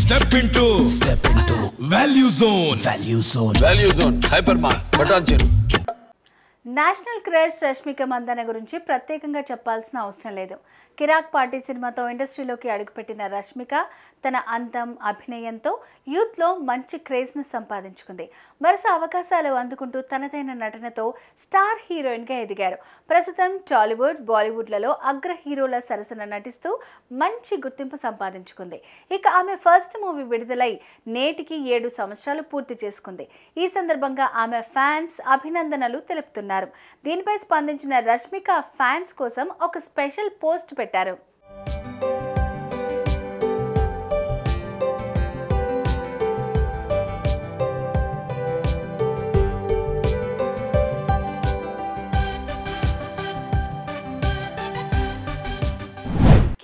Step into Value Zone. Value Zone. Hypermart. Button. National crush Rashmika Mandanna గురించి ప్రత్యేకంగా చెప్పాల్సిన అవసరం లేదు. కిరాక్ పార్టీ సినిమాతో ఇండస్ట్రీలోకి అడుగుపెట్టిన రష్మిక తన అందం, అభినయంతో యూత్లో మంచి క్రేజ్ను సంపాదించుకుంది. వరుస అవకాశాలు అందుకుంటూ తనదైన నటనతో స్టార్ హీరోయిన్గా ఎదిగారు. ప్రస్తుతం టాలీవుడ్, బాలీవుడ్లలో అగ్ర హీరోల సరసన నటిస్తూ మంచి గుర్తింపు సంపాదించుకుంది. ఇక ఆమె ఫస్ట్ మూవీ విడుదలై నేటికి 7 సంవత్సరాలు పూర్తి చేసుకుంది. ఈ సందర్భంగా ఆమె ఫ్యాన్స్ అభినందనలు తెలుపుతున్నారు. దీనిపై స్పందించిన రష్మిక ఫ్యాన్స్ కోసం ఒక స్పెషల్ పోస్ట్ పెట్టారు.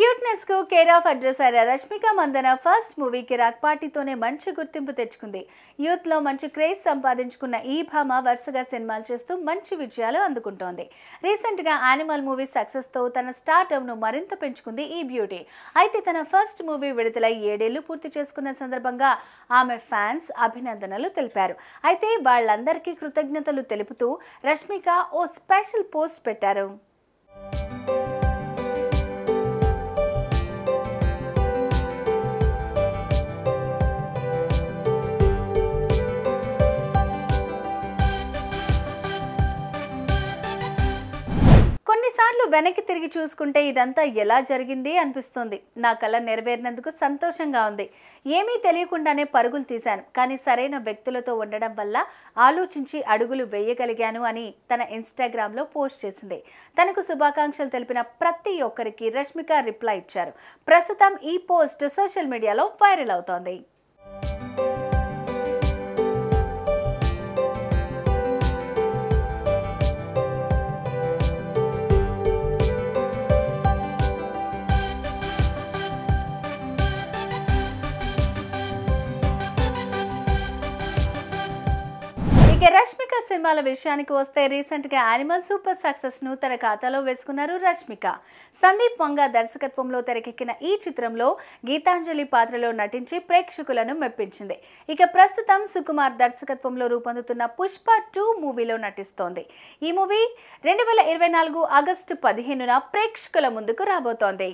క్యూట్నెస్ కు కేర్ ఆఫ్ అడ్రస్ అయిన రష్మిక మందన ఫస్ట్ మూవీ కిరాక్ పార్టీతోనే మంచి గుర్తింపు తెచ్చుకుంది. యూత్ లో మంచి క్రేజ్ సంపాదించుకున్న ఈ భామ వరుసగా సినిమాలు చేస్తూ మంచి విజయాలు అందుకుంటోంది. రీసెంట్ గా యానిమల్ మూవీ సక్సెస్ తో తన స్టార్డమ్ ను మరింత పెంచుకుంది ఈ బ్యూటీ. అయితే తన ఫస్ట్ మూవీ విడుదలై 7 ఏళ్లు పూర్తి చేసుకున్న సందర్భంగా ఆమె ఫ్యాన్స్ అభినందనలు తెలిపారు. అయితే వాళ్ళందరికీ కృతజ్ఞతలు తెలుపుతూ రష్మిక ఓ స్పెషల్ పోస్ట్ పెట్టారు. కొన్నిసార్లు వెనక్కి తిరిగి చూసుకుంటే ఇదంతా ఎలా జరిగింది అనిపిస్తుంది. నా కల నెరవేరినందుకు సంతోషంగా ఉంది. ఏమీ తెలియకుండానే పరుగులు తీశాను, కానీ సరైన వ్యక్తులతో ఉండడం వల్ల ఆలోచించి అడుగులు వేయగలిగాను అని తన ఇన్స్టాగ్రామ్లో పోస్ట్ చేసింది. తనకు శుభాకాంక్షలు తెలిపిన ప్రతి ఒక్కరికి రష్మిక రిప్లై ఇచ్చారు. ప్రస్తుతం ఈ పోస్ట్ సోషల్ మీడియాలో వైరల్ అవుతోంది. ఇక రష్మిక సినిమాల విషయానికి వస్తే రీసెంట్ గా యానిమల్ సూపర్ సక్సెస్ ను తన ఖాతాలో వేసుకున్నారు రష్మిక. సందీప్ వంగ దర్శకత్వంలో తెరకెక్కిన ఈ చిత్రంలో గీతాంజలి పాత్రలో నటించి ప్రేక్షకులను మెప్పించింది. ఇక ప్రస్తుతం సుకుమార్ దర్శకత్వంలో రూపొందుతున్న పుష్ప 2 మూవీలో నటిస్తోంది. ఈ మూవీ 2024 ఆగస్టు 15న ప్రేక్షకుల ముందుకు రాబోతోంది.